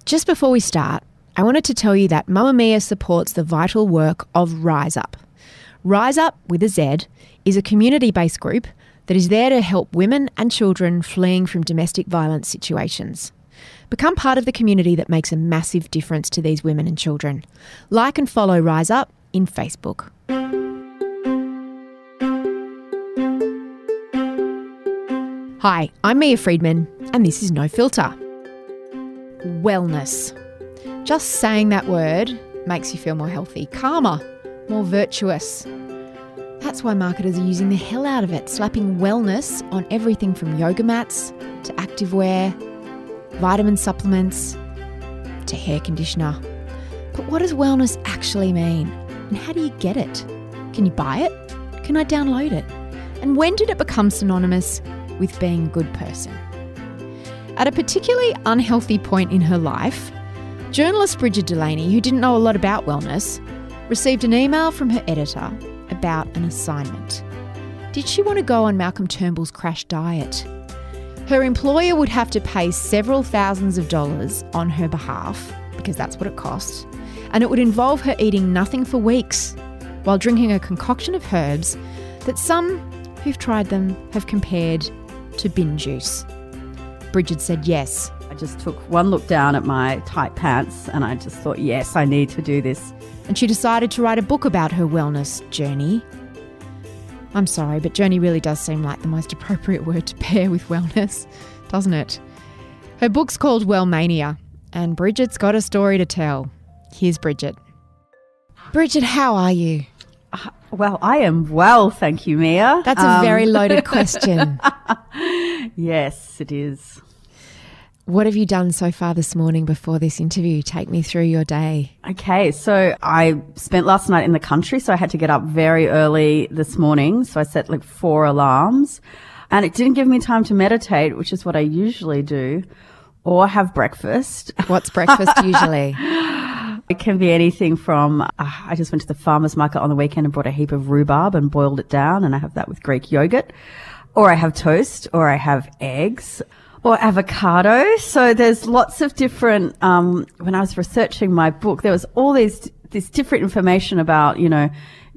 Just before we start, I wanted to tell you that Mamma Mia supports the vital work of Rise Up. Rise Up, with a Z, is a community-based group that is there to help women and children fleeing from domestic violence situations. Become part of the community that makes a massive difference to these women and children. Like and follow Rise Up in Facebook. Hi, I'm Mia Friedman, and this is No Filter. Wellness. Just saying that word makes you feel more healthy, calmer, more virtuous. That's why marketers are using the hell out of it, slapping wellness on everything from yoga mats to activewear, vitamin supplements to hair conditioner. But what does wellness actually mean? And how do you get it? Can you buy it? Can I download it? And when did it become synonymous with being a good person? At a particularly unhealthy point in her life, journalist Brigid Delaney, who didn't know a lot about wellness, received an email from her editor about an assignment. Did she want to go on Malcolm Turnbull's crash diet? Her employer would have to pay several thousands of dollars on her behalf, because that's what it costs, and it would involve her eating nothing for weeks while drinking a concoction of herbs that some who've tried them have compared to bin juice. Brigid said yes. I just took one look down at my tight pants and I just thought, yes, I need to do this. And she decided to write a book about her wellness journey. I'm sorry, but journey really does seem like the most appropriate word to pair with wellness, doesn't it? Her book's called Wellmania, and Brigid's got a story to tell. Here's Brigid. Brigid, how are you? Well, I am well, thank you, Mia. That's a very loaded question. Yes, it is. What have you done so far this morning before this interview? Take me through your day. Okay, so I spent last night in the country, so I had to get up very early this morning. So I set like 4 alarms, and it didn't give me time to meditate, which is what I usually do, or have breakfast. What's breakfast usually? It can be anything from, I just went to the farmer's market on the weekend and bought a heap of rhubarb and boiled it down, and I have that with Greek yogurt, or I have toast, or I have eggs, or avocado. So there's lots of different, when I was researching my book, there was all this different information about,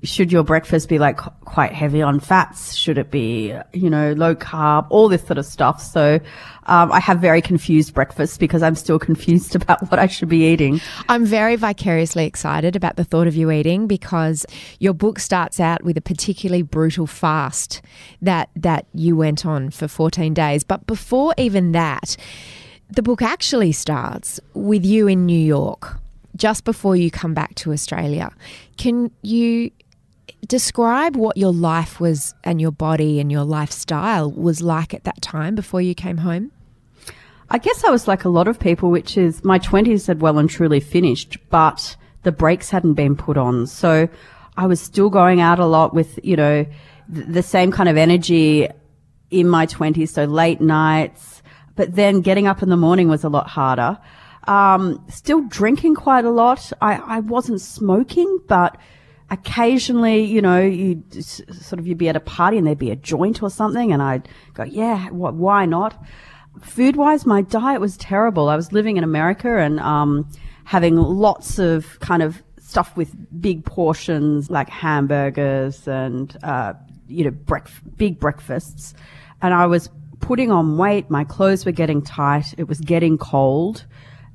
should your breakfast be like quite heavy on fats? Should it be, low carb? All this sort of stuff. So, I have very confused breakfasts because I'm still confused about what I should be eating. I'm very vicariously excited about the thought of you eating because your book starts out with a particularly brutal fast that you went on for 14 days. But before even that, the book actually starts with you in New York, just before you come back to Australia. Can you describe what your life was and your body and your lifestyle was like at that time before you came home? I guess I was like a lot of people, which is my 20s had well and truly finished, but the brakes hadn't been put on. So I was still going out a lot with, the same kind of energy in my 20s, so late nights, but then getting up in the morning was a lot harder. Still drinking quite a lot. I wasn't smoking, but occasionally, you'd be at a party and there'd be a joint or something, and I'd go, yeah, why not? Food-wise, my diet was terrible. I was living in America and having lots of kind of stuff with big portions like hamburgers and, big breakfasts. And I was putting on weight. My clothes were getting tight. It was getting cold.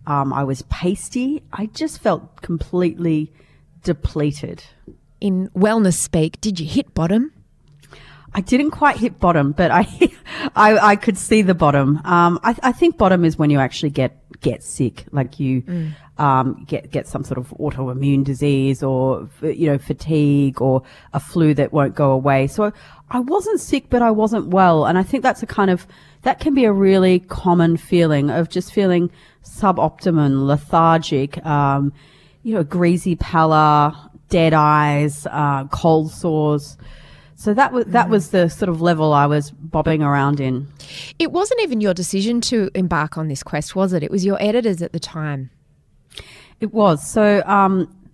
I was pasty. I just felt completely depleted. In wellness speak, did you hit bottom? I didn't quite hit bottom, but I could see the bottom. I think bottom is when you actually get sick, like you get some sort of autoimmune disease or fatigue or a flu that won't go away. So I wasn't sick, but I wasn't well, and I think that can be a really common feeling of just feeling suboptimal, lethargic, greasy pallor, dead eyes, cold sores. So that was the sort of level I was bobbing around in. It wasn't even your decision to embark on this quest, was it? It was your editors at the time. It was. So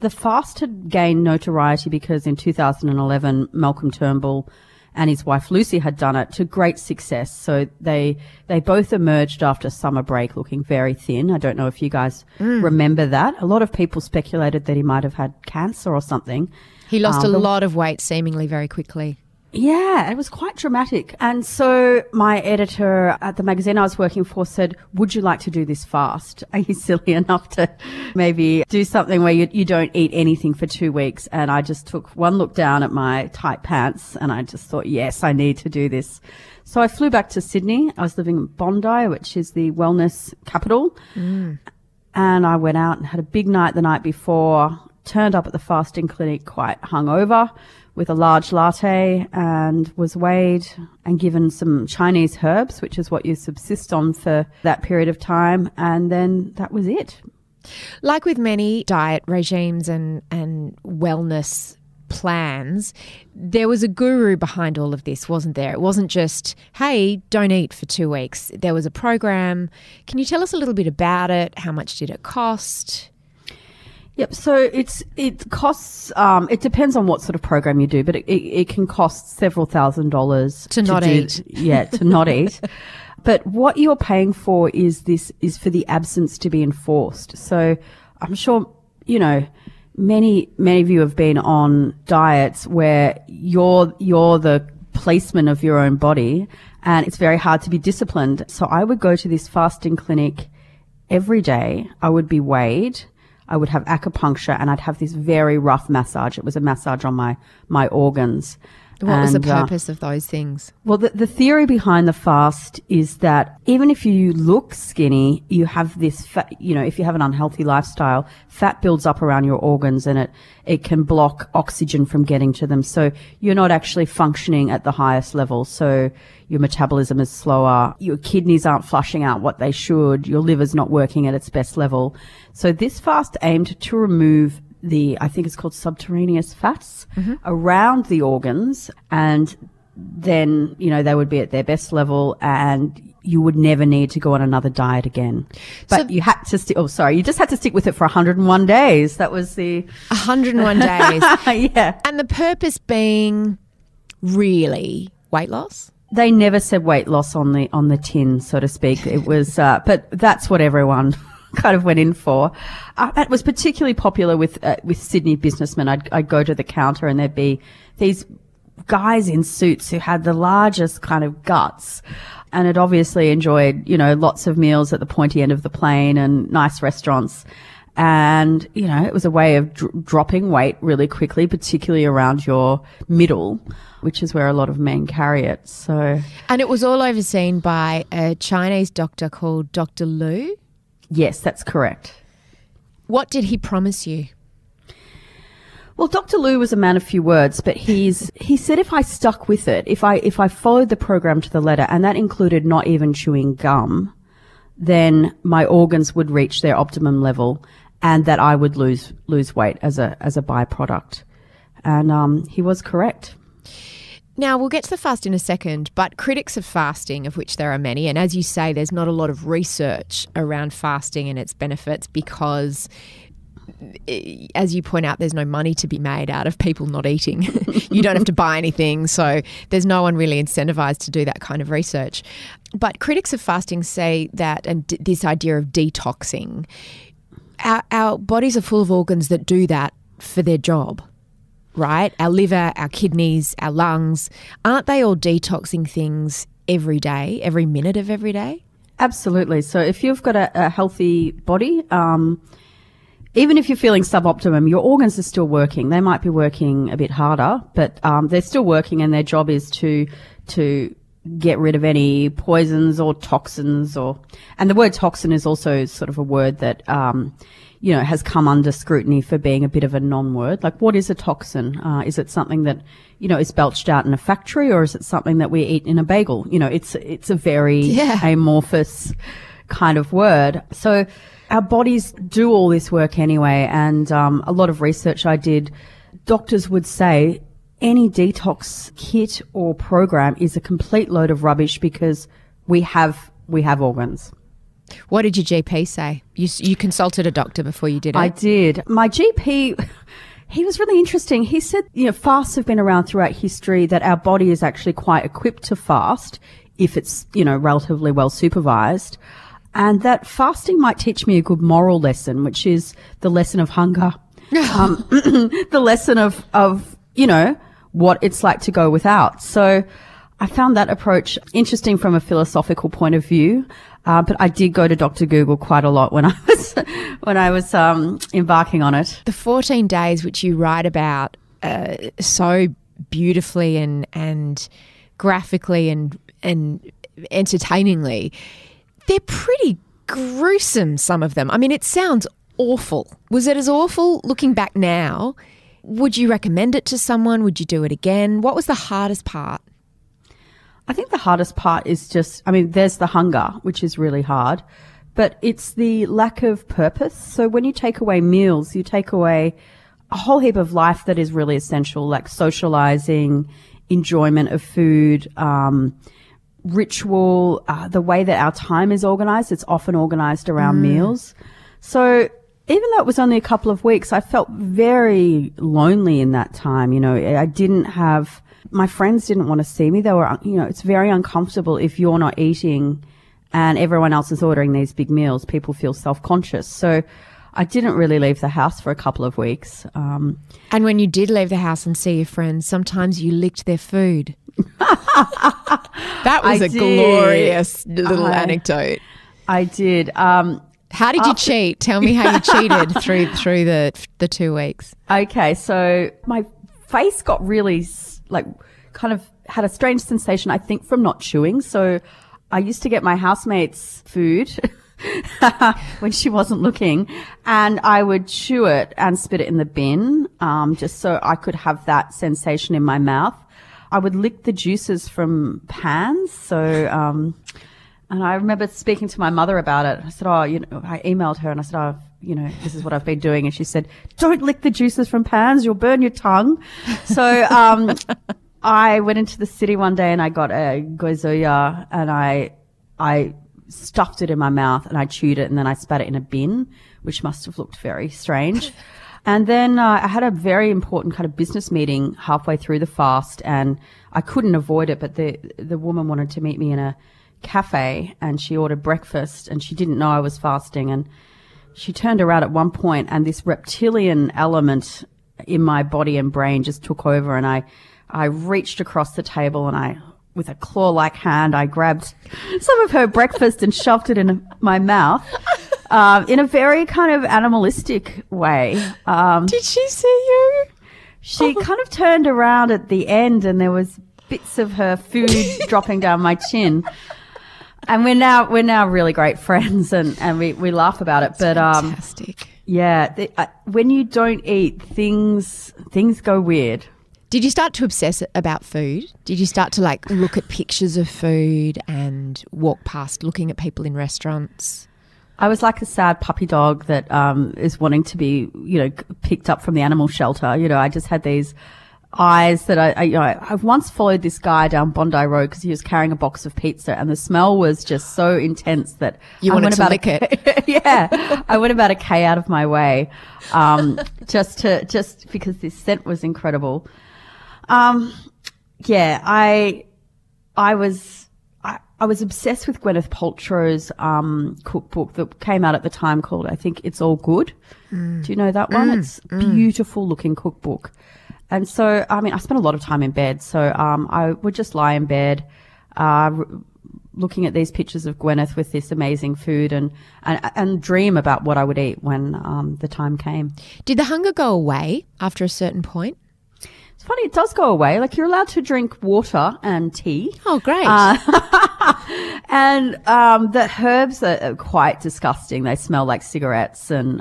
the fast had gained notoriety because in 2011, Malcolm Turnbull and his wife Lucy had done it to great success. So they both emerged after summer break looking very thin. I don't know if you guys remember that. A lot of people speculated that he might have had cancer or something. He lost a lot of weight seemingly very quickly. Yeah, it was quite dramatic. And so my editor at the magazine I was working for said, would you like to do this fast? Are you silly enough to maybe do something where you don't eat anything for 2 weeks? And I just took one look down at my tight pants and I just thought, yes, I need to do this. So I flew back to Sydney. I was living in Bondi, which is the wellness capital. And I went out and had a big night the night before, turned up at the fasting clinic quite hungover, with a large latte, and was weighed and given some Chinese herbs, which is what you subsist on for that period of time. And then that was it. Like with many diet regimes and wellness plans, there was a guru behind all of this, wasn't there? It wasn't just, hey, don't eat for 2 weeks. There was a program. Can you tell us a little bit about it? How much did it cost? Yep. So it costs, it depends on what sort of program you do, but it can cost several $1,000s to not eat. Yeah, to not eat. But what you're paying for is for the absence to be enforced. So I'm sure, many of you have been on diets where you're the policeman of your own body and it's very hard to be disciplined. So I would go to this fasting clinic every day. I would be weighed. I would have acupuncture and I'd have this very rough massage. It was a massage on my organs. What was the purpose of those things? Well, the theory behind the fast is that even if you look skinny, you have this fat, if you have an unhealthy lifestyle, fat builds up around your organs and it can block oxygen from getting to them. So you're not actually functioning at the highest level. So your metabolism is slower. Your kidneys aren't flushing out what they should. Your liver's not working at its best level. So this fast aimed to remove I think it's called subterraneous fats around the organs, and then, they would be at their best level and you would never need to go on another diet again. But you had to you just had to stick with it for 101 days. That was 101 days. Yeah. And the purpose being really weight loss? They never said weight loss on the tin, so to speak. It was, but that's what everyone kind of went in for. It was particularly popular with Sydney businessmen. I'd go to the counter and there'd be these guys in suits who had the largest kind of guts and had obviously enjoyed, lots of meals at the pointy end of the plane and nice restaurants. And, it was a way of dropping weight really quickly, particularly around your middle, which is where a lot of men carry it. So, and it was all overseen by a Chinese doctor called Dr. Lu. Yes, that's correct. What did he promise you? Well, Dr. Lu was a man of few words, but he said if I stuck with it, if I followed the program to the letter, and that included not even chewing gum, then my organs would reach their optimum level and that I would lose weight as a byproduct. And he was correct. Now, we'll get to the fast in a second, but critics of fasting, of which there are many, and as you say, there's not a lot of research around fasting and its benefits because, as you point out, there's no money to be made out of people not eating. You don't have to buy anything, so there's no one really incentivized to do that kind of research. But critics of fasting say that, and this idea of detoxing, our bodies are full of organs that do that for their job. Right? Our liver, our kidneys, our lungs, aren't they all detoxing things every day, every minute of every day? Absolutely. So if you've got a healthy body, even if you're feeling suboptimum, your organs are still working. They might be working a bit harder, but they're still working and their job is to get rid of any poisons or toxins and the word toxin is also sort of a word that has come under scrutiny for being a bit of a non-word. Like, what is a toxin? Is it something that, is belched out in a factory, or is it something that we eat in a bagel? It's a very amorphous kind of word. So our bodies do all this work anyway. And a lot of research I did, doctors would say any detox kit or program is a complete load of rubbish because we have organs. What did your GP say? You consulted a doctor before you did it? I did. My GP, He was really interesting. He said, fasts have been around throughout history, that our body is actually quite equipped to fast if it's, relatively well supervised. And that fasting might teach me a good moral lesson, which is the lesson of hunger. The lesson of, what it's like to go without. So I found that approach interesting from a philosophical point of view. But I did go to Dr. Google quite a lot when I was embarking on it. The 14 days which you write about so beautifully and graphically and entertainingly, they're pretty gruesome, some of them. I mean, it sounds awful. Was it as awful looking back now? Would you recommend it to someone? Would you do it again? What was the hardest part? I think the hardest part is there's the hunger, which is really hard, but it's the lack of purpose. So when you take away meals, you take away a whole heap of life that is really essential, like socializing, enjoyment of food, ritual, the way that our time is organized. It's often organized around meals. So even though it was only a couple of weeks, I felt very lonely in that time. I didn't have, my friends didn't want to see me. They were, it's very uncomfortable if you're not eating and everyone else is ordering these big meals. People feel self-conscious. So I didn't really leave the house for a couple of weeks. And when you did leave the house and see your friends, sometimes you licked their food. That was a glorious little anecdote. I did. How did you cheat? Tell me how you cheated through the 2 weeks. Okay, so my face got really kind of had a strange sensation, I think, from not chewing. So I used to get my housemate's food when she wasn't looking, and I would chew it and spit it in the bin, just so I could have that sensation in my mouth. I would lick the juices from pans. So, and I remember speaking to my mother about it. I said, I emailed her and I said, this is what I've been doing. And she said, don't lick the juices from pans. You'll burn your tongue. So, I went into the city one day and I got a goizuya and I stuffed it in my mouth and I chewed it and then I spat it in a bin, which must have looked very strange. And then I had a very important kind of business meeting halfway through the fast and I couldn't avoid it, but the woman wanted to meet me in a cafe and she ordered breakfast and she didn't know I was fasting, and she turned around at one point and this reptilian element in my body and brain just took over, and I reached across the table and with a claw-like hand, I grabbed some of her breakfast and shoved it in my mouth. In a very kind of animalistic way. Did she see you? She kind of turned around at the end and there was bits of her food dropping down my chin. And we're now really great friends and we laugh about it. That's fantastic. When you don't eat, things go weird. Did you start to obsess about food? Did you start to look at pictures of food and walk past looking at people in restaurants? I was like a sad puppy dog that is wanting to be, picked up from the animal shelter. I just had these eyes that I've once followed this guy down Bondi Road because he was carrying a box of pizza and the smell was just so intense that you wanted to lick it. Yeah, I went about a K out of my way, just because this scent was incredible. I was obsessed with Gwyneth Paltrow's cookbook that came out at the time called, I think, It's All Good. Do you know that one? It's a beautiful looking cookbook. And so, I spent a lot of time in bed. So I would just lie in bed looking at these pictures of Gwyneth with this amazing food and dream about what I would eat when the time came. Did the hunger go away after a certain point? It's funny, it does go away. You're allowed to drink water and tea. Oh, great. And the herbs are quite disgusting. They smell like cigarettes and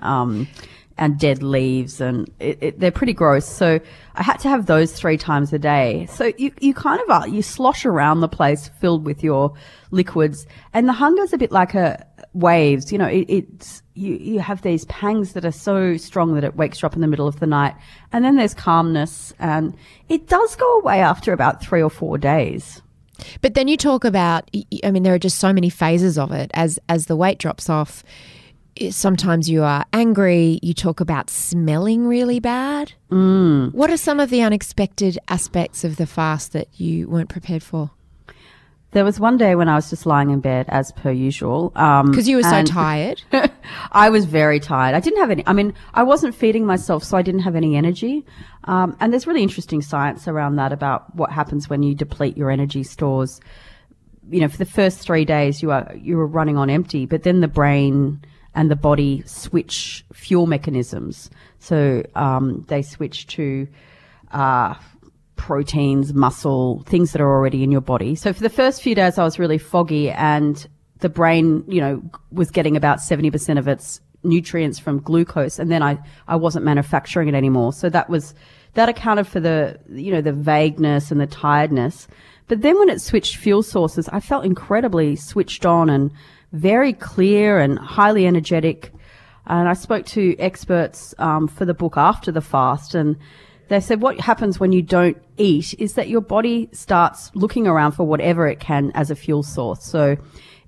dead leaves, and they're pretty gross. So I had to have those 3 times a day. So you kind of you slosh around the place filled with your liquids, and the hunger's a bit like waves. You have these pangs that are so strong that it wakes you up in the middle of the night, and then there's calmness, and it does go away after about 3 or 4 days. But then you talk about, there are just so many phases of it. As the weight drops off, sometimes you are angry. You talk about smelling really bad. What are some of the unexpected aspects of the fast that you weren't prepared for? There was one day when I was just lying in bed as per usual. Because you were so tired. I was very tired. I didn't have any, I wasn't feeding myself, so I didn't have any energy. And there's really interesting science around that about what happens when you deplete your energy stores. You know, for the first 3 days you were running on empty, but then the brain and the body switch fuel mechanisms. So, they switch to, proteins, muscle, things that are already in your body. So for the first few days I was really foggy, and the brain, was getting about 70% of its nutrients from glucose, and then I wasn't manufacturing it anymore. So that accounted for the vagueness and the tiredness. But then when it switched fuel sources, I felt incredibly switched on and very clear and highly energetic. And I spoke to experts for the book after the fast, and they said what happens when you don't eat is that your body starts looking around for whatever it can as a fuel source. So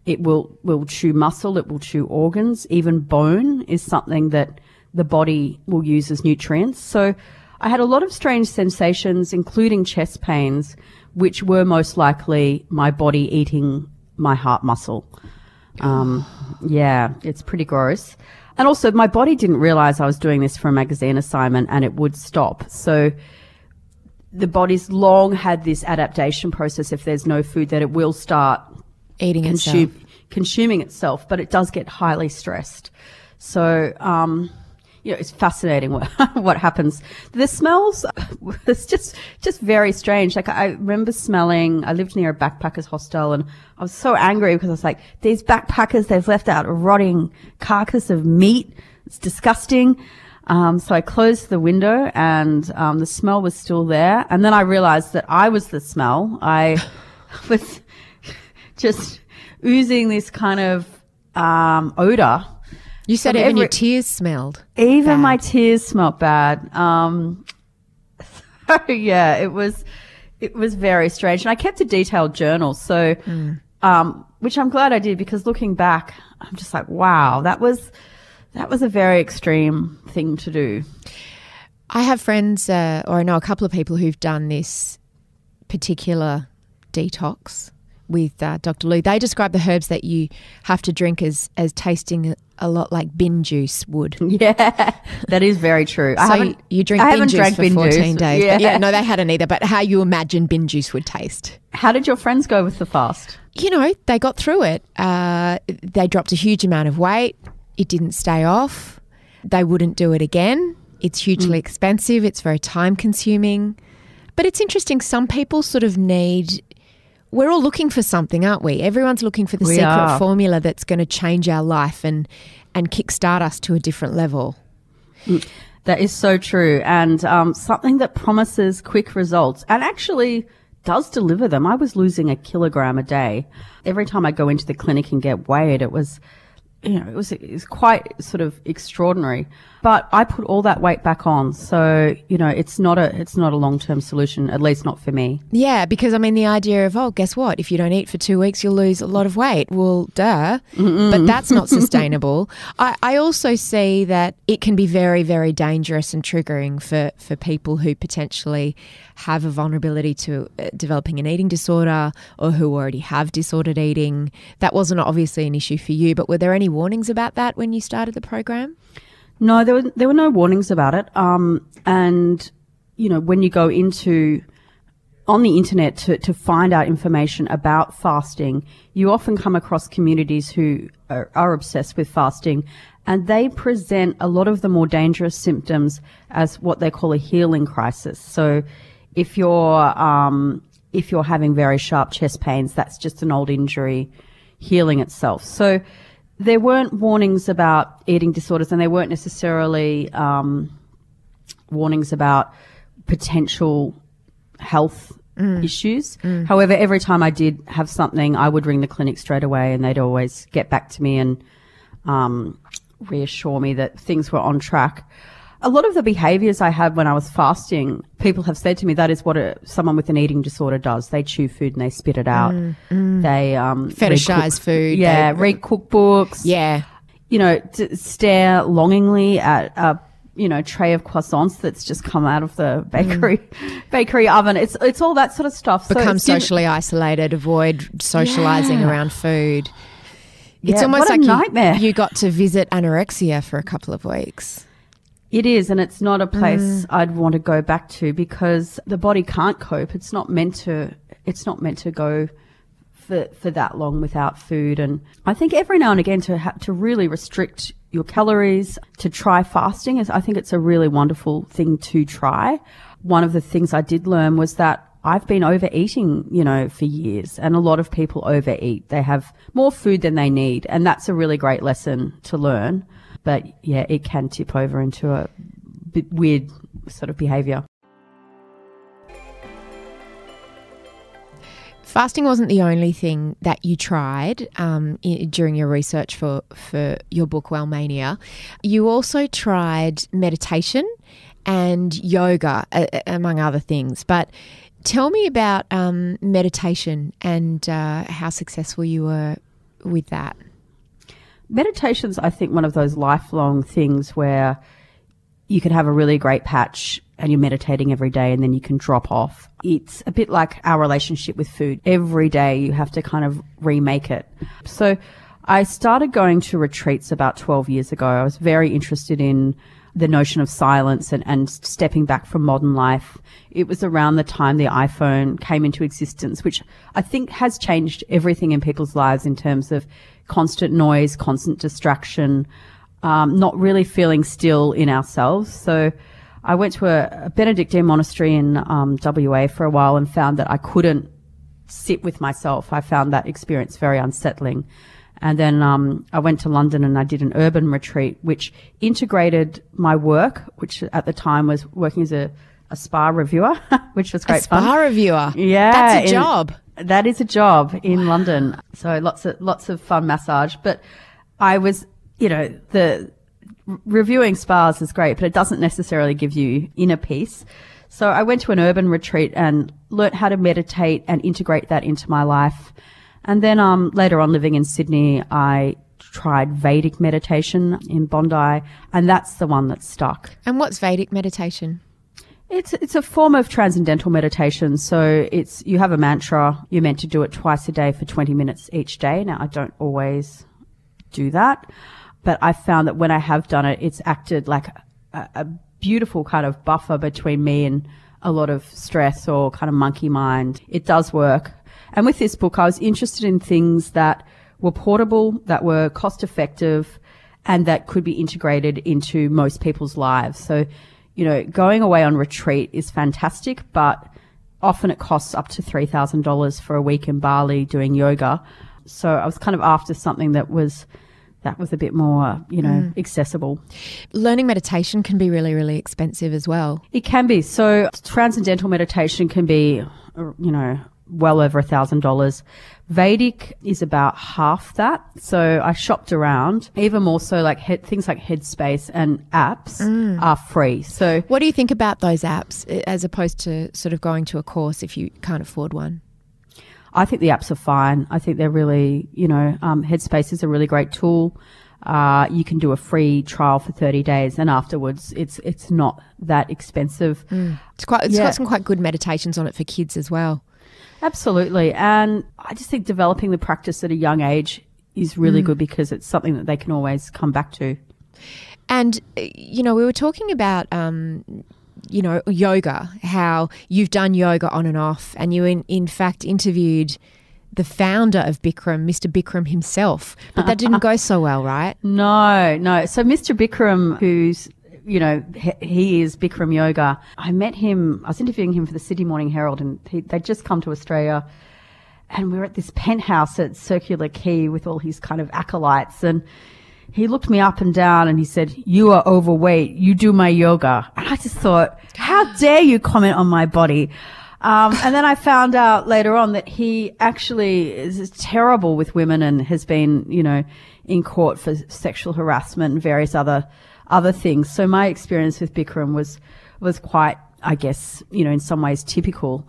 it will chew muscle, it will chew organs, even bone is something that the body will use as nutrients. So I had a lot of strange sensations, including chest pains, which were most likely my body eating my heart muscle. Yeah, it's pretty gross. And also, my body didn't realize I was doing this for a magazine assignment and it would stop. So the body's long had this adaptation process. If there's no food, that it will start consuming itself, but it does get highly stressed. So, it's fascinating what happens. The smells, it's just very strange. Like, I remember smelling, I lived near a backpackers hostel, and I was so angry because I was like, these backpackers, they've left out a rotting carcass of meat. It's disgusting. So I closed the window, and the smell was still there. And then I realized that I was the smell. I was just oozing this kind of odor. You said even your tears smelled Even bad. My tears smelled bad. Yeah, it was very strange. And I kept a detailed journal. So, which I'm glad I did, because looking back, I'm just like, wow, that was a very extreme thing to do. I have friends, or I know a couple of people who've done this particular detox with Dr. Lou. They describe the herbs that you have to drink as tasting a lot like bin juice would. Yeah, that is very true. You drink bin juice for 14 days. Yeah, no, they hadn't either, but how you imagine bin juice would taste. How did your friends go with the fast? They got through it. They dropped a huge amount of weight. It didn't stay off. They wouldn't do it again. It's hugely expensive. It's very time consuming. But it's interesting. Some people sort of we're all looking for something, aren't we? Everyone's looking for the secret formula that's going to change our life and kickstart us to a different level. That is so true. And something that promises quick results and actually does deliver them. I was losing 1 kilogram a day. Every time I go into the clinic and get weighed, it was quite sort of extraordinary. But I put all that weight back on. So, it's not a long-term solution, at least not for me. Yeah, because the idea of, guess what? If you don't eat for 2 weeks, you'll lose a lot of weight. Well, duh. But that's not sustainable. I also see that it can be very, very dangerous and triggering for people who potentially have a vulnerability to developing an eating disorder or who already have disordered eating. That wasn't obviously an issue for you, but were there any warnings about that when you started the program? No, there were no warnings about it. And, when you go on the internet to find out information about fasting, you often come across communities who are obsessed with fasting, and they present a lot of the more dangerous symptoms as what they call a healing crisis. So if you're having very sharp chest pains, that's just an old injury healing itself. So there weren't warnings about eating disorders, and there weren't necessarily warnings about potential health issues. However, every time I did have something, I would ring the clinic straight away, and they'd always get back to me and reassure me that things were on track. A lot of the behaviors I had when I was fasting, people have said to me that is what someone with an eating disorder does. They chew food and they spit it out. They fetishize food. Yeah, read cookbooks. Yeah. stare longingly at a tray of croissants that's just come out of the bakery oven. It's all that sort of stuff. Become socially isolated, avoid socializing around food. It's almost what a like nightmare. You got to visit anorexia for a couple of weeks. It is, and it's not a place I'd want to go back to because the body can't cope. It's not meant to go for that long without food. And I think every now and again to really restrict your calories, to try fasting, I think it's a really wonderful thing to try. One of the things I did learn was that I've been overeating, for years, and a lot of people overeat. They have more food than they need, and that's a really great lesson to learn. But yeah, it can tip over into a bit weird sort of behavior. Fasting wasn't the only thing that you tried during your research for your book, Wellmania. You also tried meditation and yoga, among other things. But tell me about meditation and how successful you were with that. Meditation's, I think, one of those lifelong things where you can have a really great patch and you're meditating every day and then you can drop off. It's a bit like our relationship with food. Every day you have to kind of remake it. So I started going to retreats about 12 years ago. I was very interested in the notion of silence and stepping back from modern life. It was around the time the iPhone came into existence, which I think has changed everything in people's lives in terms of constant noise, constant distraction, not really feeling still in ourselves. So I went to a Benedictine monastery in WA for a while and found that I couldn't sit with myself. I found that experience very unsettling. And then I went to London and I did an urban retreat, which integrated my work, which at the time was working as a spa reviewer, which was great fun. A spa reviewer? Yeah. That's a job. That is a job in London. So lots of fun massage. But I was, the reviewing spas is great, but it doesn't necessarily give you inner peace. So I went to an urban retreat and learnt how to meditate and integrate that into my life. And then later on, living in Sydney, I tried Vedic meditation in Bondi, and that's the one that stuck. And what's Vedic meditation? It's a form of transcendental meditation. So you have a mantra. You're meant to do it twice a day for 20 minutes each day. Now, I don't always do that, but I found that when I have done it, it's acted like a beautiful kind of buffer between me and a lot of stress or kind of monkey mind. It does work. And with this book, I was interested in things that were portable, that were cost effective, and that could be integrated into most people's lives. So, going away on retreat is fantastic, but often it costs up to $3,000 for a week in Bali doing yoga. So I was kind of after something that was a bit more, accessible. Learning meditation can be really, really expensive as well. It can be. So transcendental meditation can be, well over $1,000. Vedic is about half that. So I shopped around. Even more so, like things like Headspace and apps are free. So what do you think about those apps as opposed to sort of going to a course if you can't afford one? I think the apps are fine. I think they're really, Headspace is a really great tool. You can do a free trial for 30 days and afterwards it's not that expensive. It's got some quite good meditations on it for kids as well. Absolutely. And I just think developing the practice at a young age is really good because it's something that they can always come back to. And, we were talking about, yoga, how you've done yoga on and off, and you in fact interviewed the founder of Bikram, Mr. Bikram himself, but that didn't go so well, right? No. So Mr. Bikram, who's, he is Bikram Yoga. I met him, I was interviewing him for the Sydney Morning Herald, and they'd just come to Australia, and we were at this penthouse at Circular Quay with all his kind of acolytes, and he looked me up and down and he said, "You are overweight. You do my yoga." And I just thought, how dare you comment on my body? And then I found out later on that he actually is terrible with women and has been, in court for sexual harassment and various other things. So my experience with Bikram was quite, I guess, in some ways typical.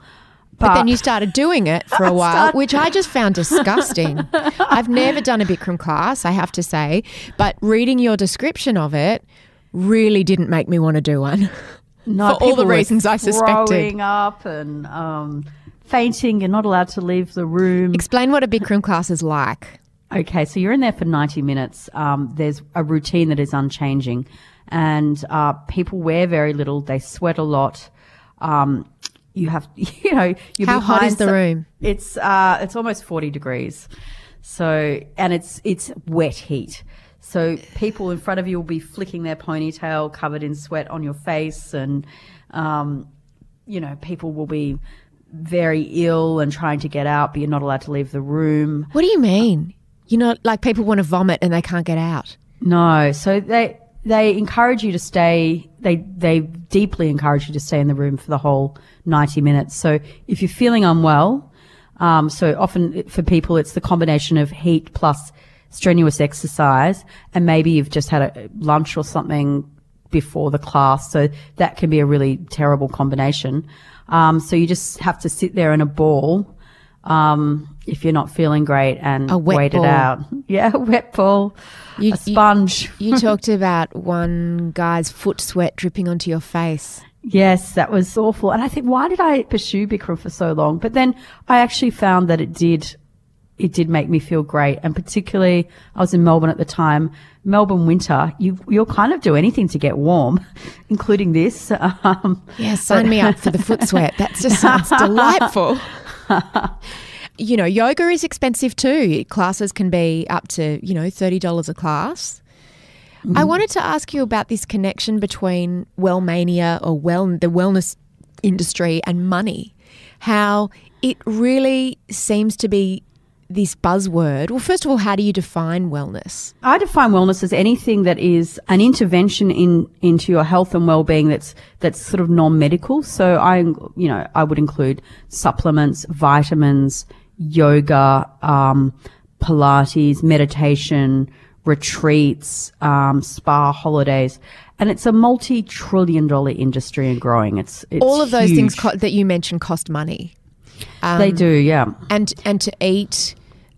But then you started doing it for a while, which I just found disgusting. I've never done a Bikram class, I have to say, but reading your description of it really didn't make me want to do one. No, for all the reasons I suspected. Throwing up and fainting. You're not allowed to leave the room. Explain what a Bikram class is like. Okay, so you're in there for 90 minutes. There's a routine that is unchanging, and people wear very little. They sweat a lot. You have, How hot is the room? It's almost 40 degrees. So, and it's wet heat. So people in front of you will be flicking their ponytail covered in sweat on your face, and people will be very ill and trying to get out, but you're not allowed to leave the room. What do you mean? Like people want to vomit and they can't get out? No. So they encourage you to stay. They deeply encourage you to stay in the room for the whole 90 minutes. So if you're feeling unwell, so often for people it's the combination of heat plus strenuous exercise, and maybe you've just had a lunch or something before the class. So that can be a really terrible combination. So you just have to sit there in a ball if you're not feeling great and wait it out. Yeah, a wet ball, a sponge. You talked about one guy's foot sweat dripping onto your face. Yes, that was awful. And I think, why did I pursue Bikram for so long? But then I actually found that it did make me feel great. And particularly, I was in Melbourne at the time. Melbourne winter, you'll kind of do anything to get warm, including this. Sign me up for the foot sweat. That just sounds delightful. Yoga is expensive too. Classes can be up to, $30 a class. I wanted to ask you about this connection between Wellmania or the wellness industry and money, how it really seems to be this buzzword. Well, first of all, how do you define wellness? I define wellness as anything that is an intervention into your health and well-being that's sort of non-medical. So I would include supplements, vitamins, yoga, Pilates, meditation, retreats, spa holidays. And it's a multi-trillion-dollar industry and growing. It's all of those huge. things that you mentioned cost money. They do, yeah. And to eat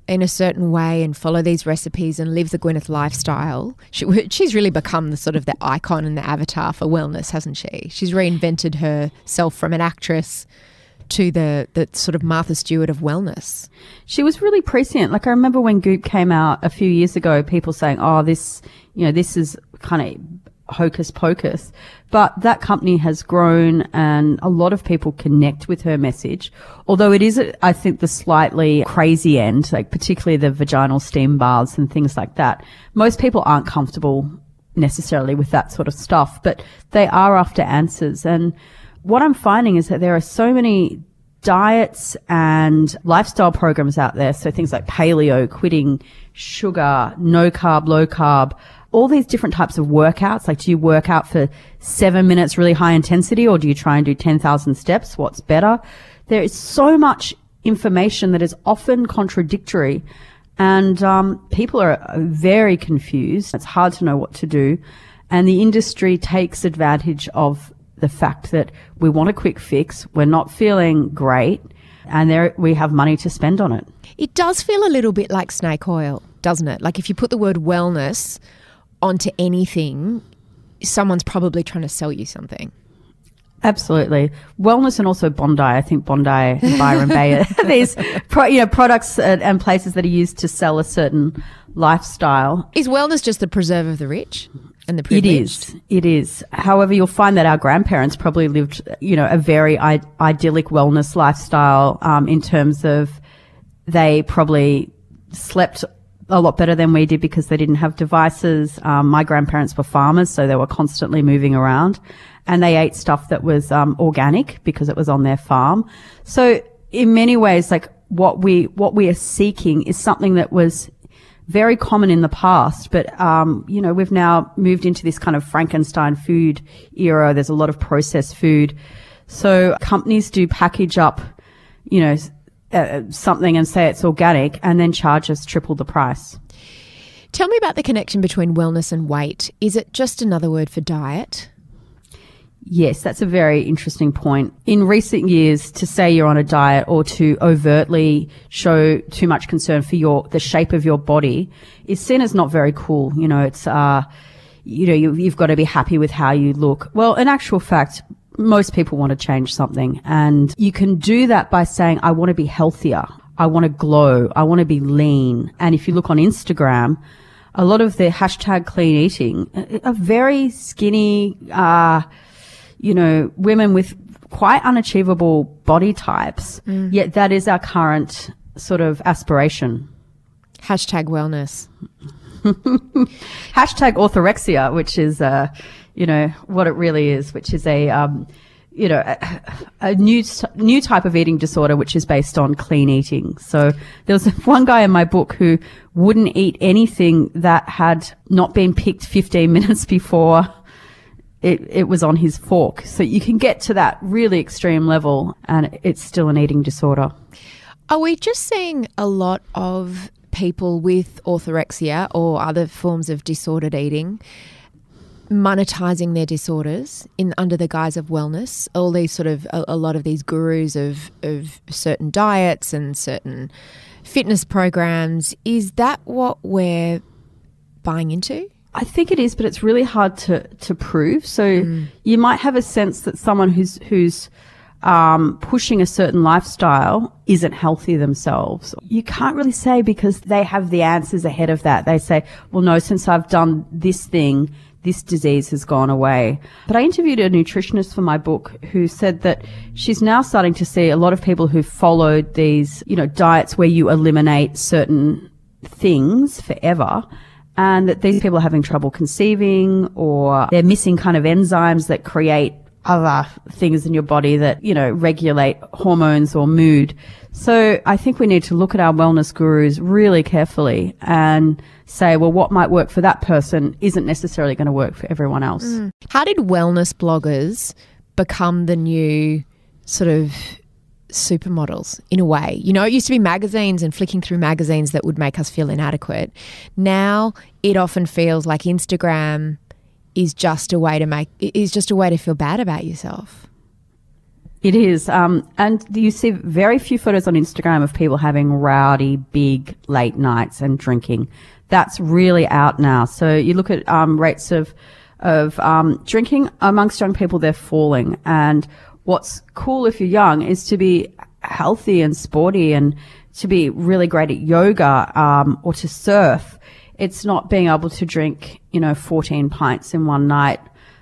in a certain way and follow these recipes and live the Gwyneth lifestyle. She's really become the sort of the icon and the avatar for wellness, hasn't she? She's reinvented herself from an actress to the sort of Martha Stewart of wellness. She was really prescient. Like I remember when Goop came out a few years ago, people saying, "Oh, this is kind of hocus pocus," but that company has grown and a lot of people connect with her message. Although it is, I think, the slightly crazy end, like particularly the vaginal steam baths and things like that. Most people aren't comfortable necessarily with that sort of stuff, but they are after answers. And what I'm finding is that there are so many diets and lifestyle programs out there. So things like paleo, quitting sugar, no carb, low carb, all these different types of workouts. Like, do you work out for 7 minutes, really high intensity, or do you try and do 10,000 steps? What's better? There is so much information that is often contradictory, and people are very confused. It's hard to know what to do, and the industry takes advantage of the fact that we want a quick fix, we're not feeling great, and we have money to spend on it. It does feel a little bit like snake oil, doesn't it? Like if you put the word wellness onto anything, someone's probably trying to sell you something. Absolutely. Wellness and also Bondi. I think Bondi and Byron Bay are these products and places that are used to sell a certain lifestyle. Is wellness just the preserve of the rich and the privileged? It is. However, you'll find that our grandparents probably lived, a very idyllic wellness lifestyle, in terms of they probably slept a lot better than we did because they didn't have devices. My grandparents were farmers, so they were constantly moving around, and they ate stuff that was organic because it was on their farm. So in many ways, like what we are seeking is something that was very common in the past, but we've now moved into this kind of Frankenstein food era. There's a lot of processed food, so companies do package up, something and say it's organic and then charge us triple the price. Tell me about the connection between wellness and weight. Is it just another word for diet? Yes, that's a very interesting point. In recent years, to say you're on a diet or to overtly show too much concern for the shape of your body is seen as not very cool. You know, it's, you've got to be happy with how you look. Well, in actual fact, most people want to change something, and you can do that by saying, I want to be healthier. I want to glow. I want to be lean. And if you look on Instagram, a lot of the hashtag clean eating are very skinny, women with quite unachievable body types. Yet that is our current sort of aspiration. Hashtag wellness. Hashtag orthorexia, which is, what it really is, which is a new type of eating disorder, which is based on clean eating. So there was one guy in my book who wouldn't eat anything that had not been picked 15 minutes before it was on his fork. So you can get to that really extreme level and it's still an eating disorder. Are we just seeing a lot of people with orthorexia or other forms of disordered eating monetizing their disorders under the guise of wellness? All these sort of a lot of these gurus of certain diets and certain fitness programs, is that what we're buying into? I think it is, but it's really hard to prove. So you might have a sense that someone who's pushing a certain lifestyle isn't healthy themselves. You can't really say because they have the answers ahead of that. They say, well, no, since I've done this thing, this disease has gone away. But I interviewed a nutritionist for my book who said that she's now starting to see a lot of people who've followed these, diets where you eliminate certain things forever, and that these people are having trouble conceiving, or they're missing kind of enzymes that create other things in your body that, regulate hormones or mood. So I think we need to look at our wellness gurus really carefully and say, well, what might work for that person isn't necessarily going to work for everyone else. How did wellness bloggers become the new sort of supermodels in a way? It used to be magazines and flicking through magazines that would make us feel inadequate. Now it often feels like Instagram is just a way to feel bad about yourself. It is. And you see very few photos on Instagram of people having rowdy, big late nights and drinking. That's really out now. So you look at rates of drinking amongst young people, they're falling. And what's cool if you're young is to be healthy and sporty and to be really great at yoga or to surf. It's not being able to drink, 14 pints in one night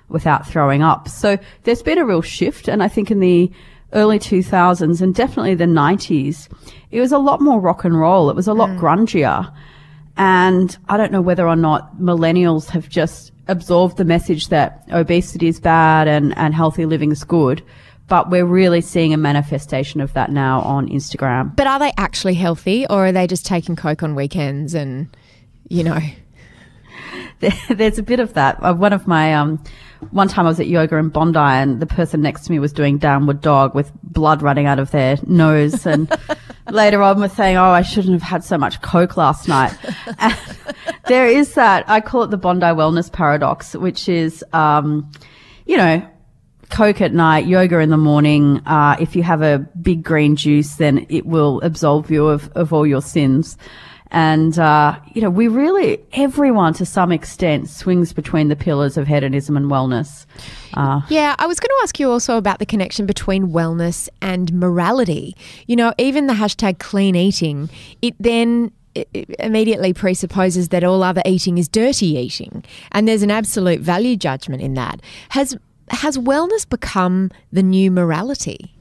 without throwing up. So there's been a real shift. And I think in the early 2000s and definitely the 90s, it was a lot more rock and roll. It was a lot grungier. And I don't know whether or not millennials have just absorbed the message that obesity is bad and healthy living is good. But we're really seeing a manifestation of that now on Instagram. But are they actually healthy, or are they just taking Coke on weekends and, There's a bit of that. One time I was at yoga in Bondi and the person next to me was doing downward dog with blood running out of their nose. And later on was saying, I shouldn't have had so much Coke last night. And there is that, I call it the Bondi wellness paradox, which is, Coke at night, yoga in the morning. If you have a big green juice, then it will absolve you of all your sins. And, we really, everyone to some extent swings between the pillars of hedonism and wellness. Yeah, I was going to ask you also about the connection between wellness and morality. Even the hashtag clean eating, it immediately presupposes that all other eating is dirty eating. And there's an absolute value judgment in that. Has wellness become the new morality?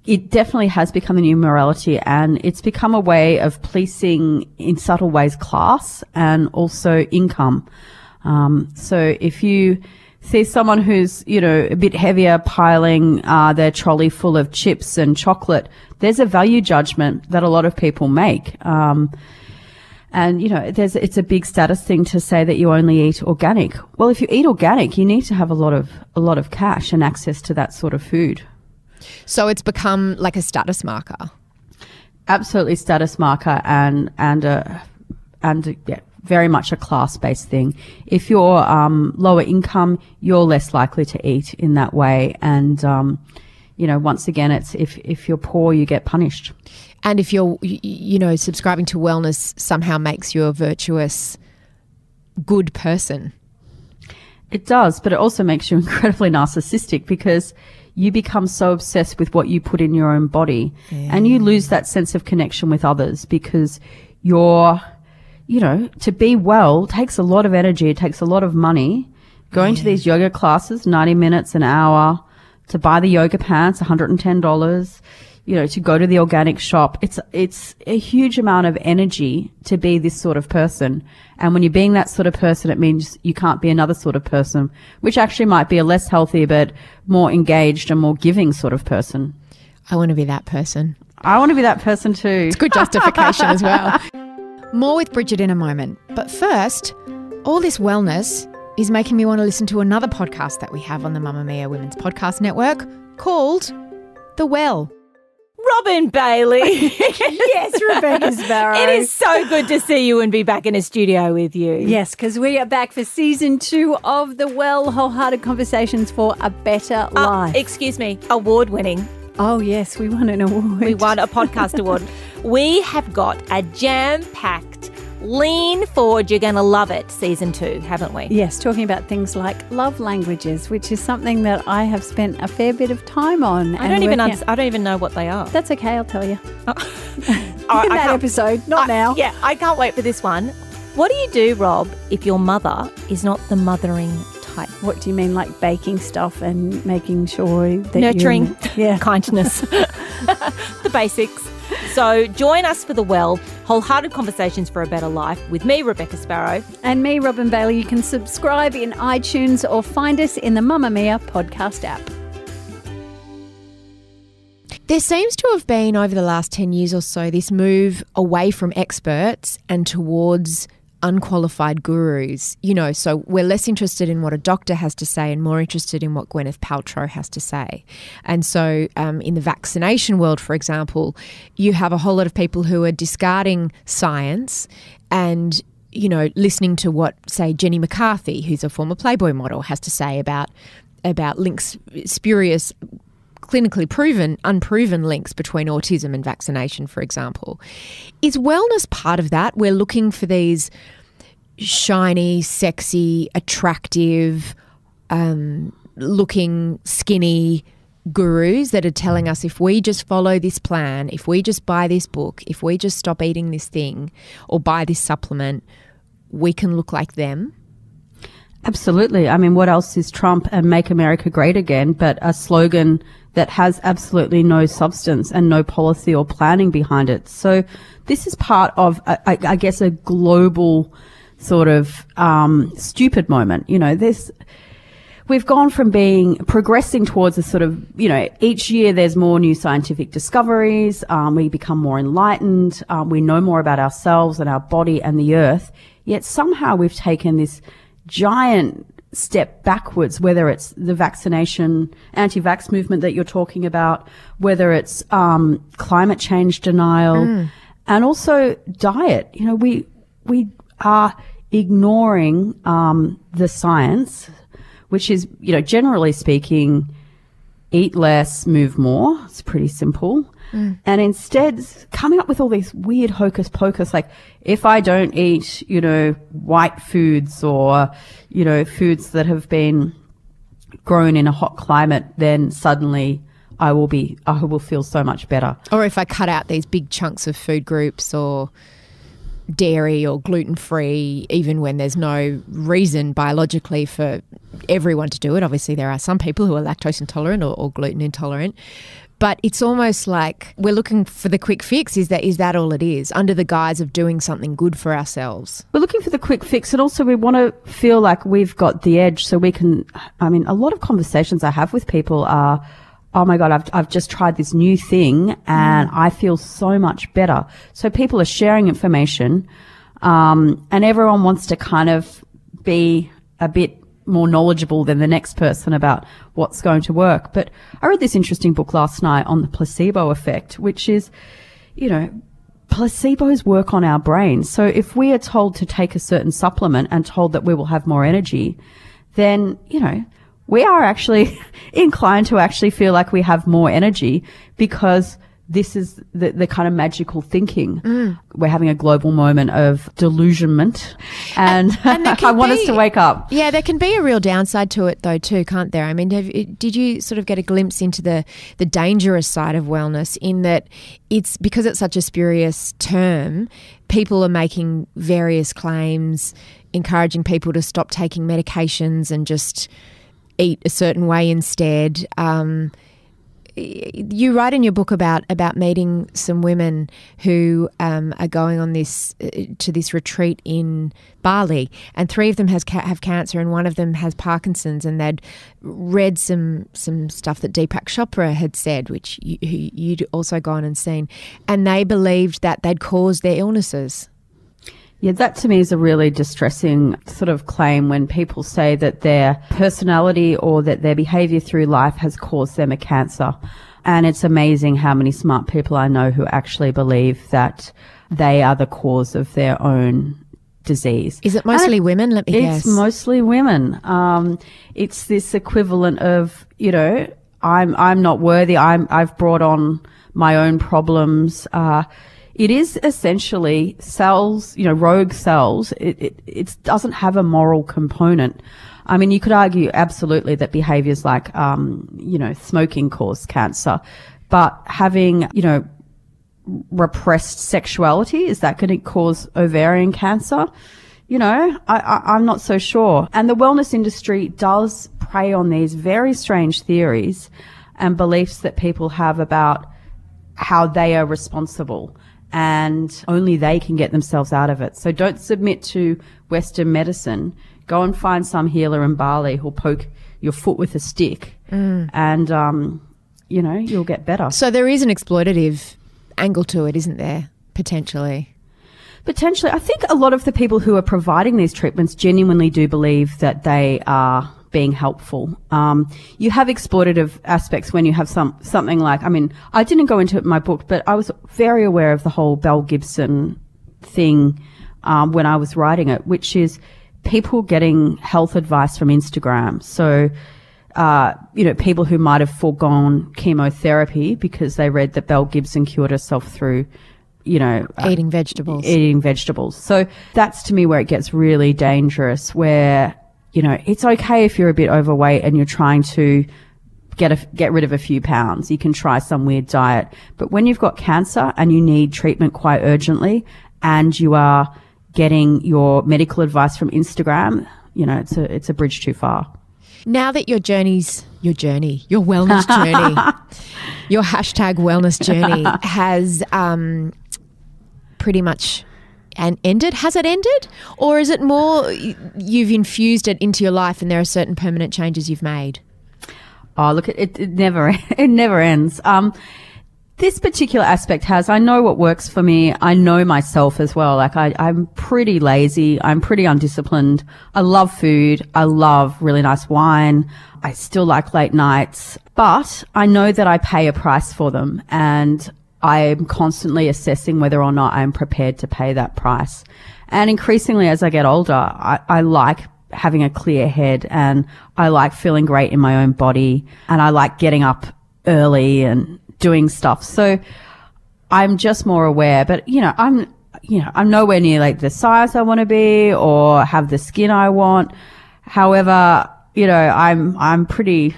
It definitely has become the new morality, and it's become a way of policing in subtle ways class and also income. So if you see someone who's, a bit heavier piling their trolley full of chips and chocolate, there's a value judgment that a lot of people make. And, it's a big status thing to say that you only eat organic. Well, if you eat organic, you need to have a lot of cash and access to that sort of food. So it's become like a status marker. Absolutely status marker and very much a class-based thing. If you're lower income, you're less likely to eat in that way. And, once again, it's if you're poor, you get punished. And if you're, subscribing to wellness somehow makes you a virtuous, good person. It does, but it also makes you incredibly narcissistic because you become so obsessed with what you put in your own body and you lose that sense of connection with others because to be well takes a lot of energy. It takes a lot of money. Going to these yoga classes, 90 minutes, an hour, to buy the yoga pants, $110, to go to the organic shop. It's a huge amount of energy to be this sort of person. And when you're being that sort of person, it means you can't be another sort of person, which actually might be a less healthy but more engaged and more giving sort of person. I want to be that person. I want to be that person too. It's good justification as well. More with Brigid in a moment. But first, all this wellness is making me want to listen to another podcast that we have on the Mamamia Women's Podcast Network called The Well. Robin Bailey. Yes, Rebecca Sparrow. It is so good to see you and be back in a studio with you. Yes, because we are back for season 2 of The Well, Wholehearted Conversations for a Better Life. Excuse me, award-winning. Oh, yes, we won an award. We won a podcast award. We have got a jam-packed, lean forward, you're going to love it, season 2, haven't we? Yes, talking about things like love languages, which is something that I have spent a fair bit of time on. I don't even know what they are. That's okay, I'll tell you. In that episode, not now. Yeah, I can't wait for this one. What do you do, Rob, if your mother is not the mothering type? What do you mean, like baking stuff and making sure that nurturing, yeah, kindness, the basics. So join us for The Well, Wholehearted Conversations for a Better Life with me, Rebecca Sparrow. And me, Robin Bailey. You can subscribe in iTunes or find us in the Mamamia podcast app. There seems to have been, over the last 10 years or so, this move away from experts and towards unqualified gurus, so we're less interested in what a doctor has to say and more interested in what Gwyneth Paltrow has to say. And so in the vaccination world, for example, you have a whole lot of people who are discarding science and, listening to what, say, Jenny McCarthy, who's a former Playboy model, has to say about links, spurious, clinically proven, unproven links between autism and vaccination, for example. Is wellness part of that? We're looking for these shiny, sexy, attractive, looking skinny gurus that are telling us if we just follow this plan, if we just buy this book, if we just stop eating this thing or buy this supplement, we can look like them. Absolutely. I mean, what else is Trump and Make America Great Again but a slogan that has absolutely no substance and no policy or planning behind it? So this is part of, I guess, a global sort of stupid moment. We've gone from progressing towards a sort of, each year there's more new scientific discoveries. We become more enlightened. We know more about ourselves and our body and the earth. Yet somehow we've taken this giant step backwards, whether it's the vaccination, anti-vax movement that you're talking about, whether it's climate change denial, and also diet. We are ignoring the science, which is, generally speaking, eat less, move more. It's pretty simple. And instead coming up with all these weird hocus pocus, like if I don't eat, white foods or, foods that have been grown in a hot climate, then suddenly I will feel so much better. Or if I cut out these big chunks of food groups or dairy or gluten-free, even when there's no reason biologically for everyone to do it. Obviously, there are some people who are lactose intolerant or gluten intolerant. But it's almost like we're looking for the quick fix. Is that all it is, under the guise of doing something good for ourselves? We're looking for the quick fix, and also we want to feel like we've got the edge so we can, a lot of conversations I have with people are, oh my God, I've just tried this new thing and I feel so much better. So people are sharing information, and everyone wants to kind of be a bit more knowledgeable than the next person about what's going to work. But I read this interesting book last night on the placebo effect, which is, placebos work on our brains. So if we are told to take a certain supplement and told that we will have more energy, then, we are actually inclined to actually feel like we have more energy because this is the kind of magical thinking. We're having a global moment of delusionment and I want us to wake up. Yeah, there can be a real downside to it though too, can't there? I mean, did you sort of get a glimpse into the dangerous side of wellness in that it's because it's such a spurious term, people are making various claims, encouraging people to stop taking medications and just eat a certain way instead. You write in your book about meeting some women who are going on to this retreat in Bali, and 3 of them have cancer and 1 of them has Parkinson's, and they'd read some stuff that Deepak Chopra had said, which you'd also gone and seen, and they believed that they'd caused their illnesses. Yeah, that to me is a really distressing sort of claim when people say that their personality or that their behavior through life has caused them a cancer. And it's amazing how many smart people I know who actually believe that they are the cause of their own disease. Is it mostly women? Let me guess. It's mostly women. It's this equivalent of, I'm not worthy. I've brought on my own problems. It is essentially cells, rogue cells. It doesn't have a moral component. I mean, you could argue absolutely that behaviors like, smoking cause cancer, but having, repressed sexuality, is that going to cause ovarian cancer? I'm not so sure. And the wellness industry does prey on these very strange theories and beliefs that people have about how they are responsible. And only they can get themselves out of it. So don't submit to Western medicine. Go and find some healer in Bali who'll poke your foot with a stick and, you'll get better. So there is an exploitative angle to it, isn't there, potentially? Potentially. I think a lot of the people who are providing these treatments genuinely do believe that they are being helpful. You have exploitative aspects when you have something like, I didn't go into it in my book, but I was very aware of the whole Belle Gibson thing when I was writing it, which is people getting health advice from Instagram. So, people who might have foregone chemotherapy because they read that Belle Gibson cured herself through eating vegetables. So that's to me where it gets really dangerous, where it's okay if you're a bit overweight and you're trying to get rid of a few pounds. You can try some weird diet. But when you've got cancer and you need treatment quite urgently and you are getting your medical advice from Instagram, it's a bridge too far. Now that your wellness journey, your hashtag wellness journey has pretty much ended? Has it ended? Or is it more you've infused it into your life and there are certain permanent changes you've made? Oh, look, it never ends. This particular aspect I know what works for me. I know myself as well. Like I'm pretty lazy. I'm pretty undisciplined. I love food. I love really nice wine. I still like late nights, but I know that I pay a price for them, and I'm constantly assessing whether or not I'm prepared to pay that price. And increasingly as I get older, I like having a clear head, and I like feeling great in my own body, and I like getting up early and doing stuff. So I'm just more aware, but I'm nowhere near like the size I want to be or have the skin I want. However, I'm pretty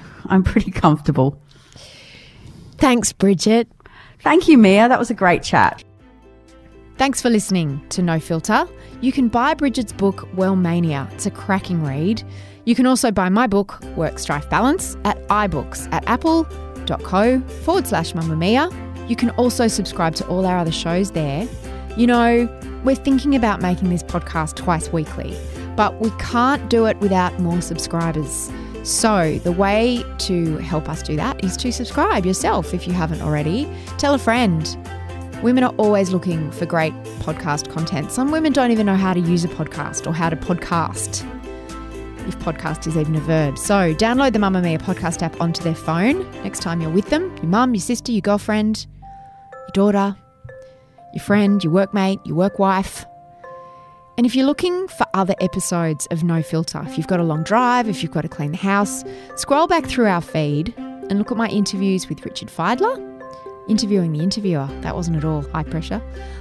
comfortable. Thanks, Brigid. Thank you, Mia. That was a great chat. Thanks for listening to No Filter. You can buy Brigid's book, Wellmania. It's a cracking read. You can also buy my book, Work Strife Balance, at iBooks at apple.co/Mamamia. You can also subscribe to all our other shows there. We're thinking about making this podcast twice weekly, but we can't do it without more subscribers. So the way to help us do that is to subscribe yourself if you haven't already. Tell a friend. Women are always looking for great podcast content. Some women don't even know how to use a podcast or how to podcast, if podcast is even a verb. So download the Mamamia podcast app onto their phone next time you're with them, your mum, your sister, your girlfriend, your daughter. your friend, your workmate, your work wife. And if you're looking for other episodes of No Filter, if you've got a long drive, if you've got to clean the house, scroll back through our feed and look at my interviews with Richard Feidler, interviewing the interviewer. That wasn't at all high pressure.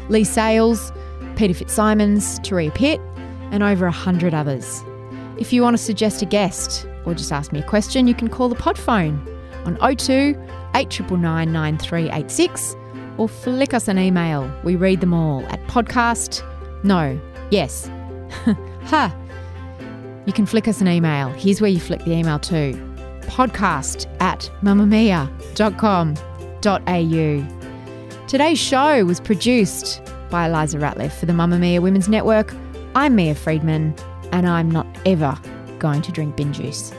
Lee Sales, Peter Fitzsimons, Taria Pitt, and over 100 others. If you want to suggest a guest or just ask me a question, you can call the pod phone on 02 899 9386 or flick us an email. We read them all at podcast. No. Yes. Ha. You can flick us an email. Here's where you flick the email to. podcast@mamamia.com.au. Today's show was produced by Eliza Ratliff for the Mamamia Women's Network. I'm Mia Friedman, and I'm not ever going to drink bin juice.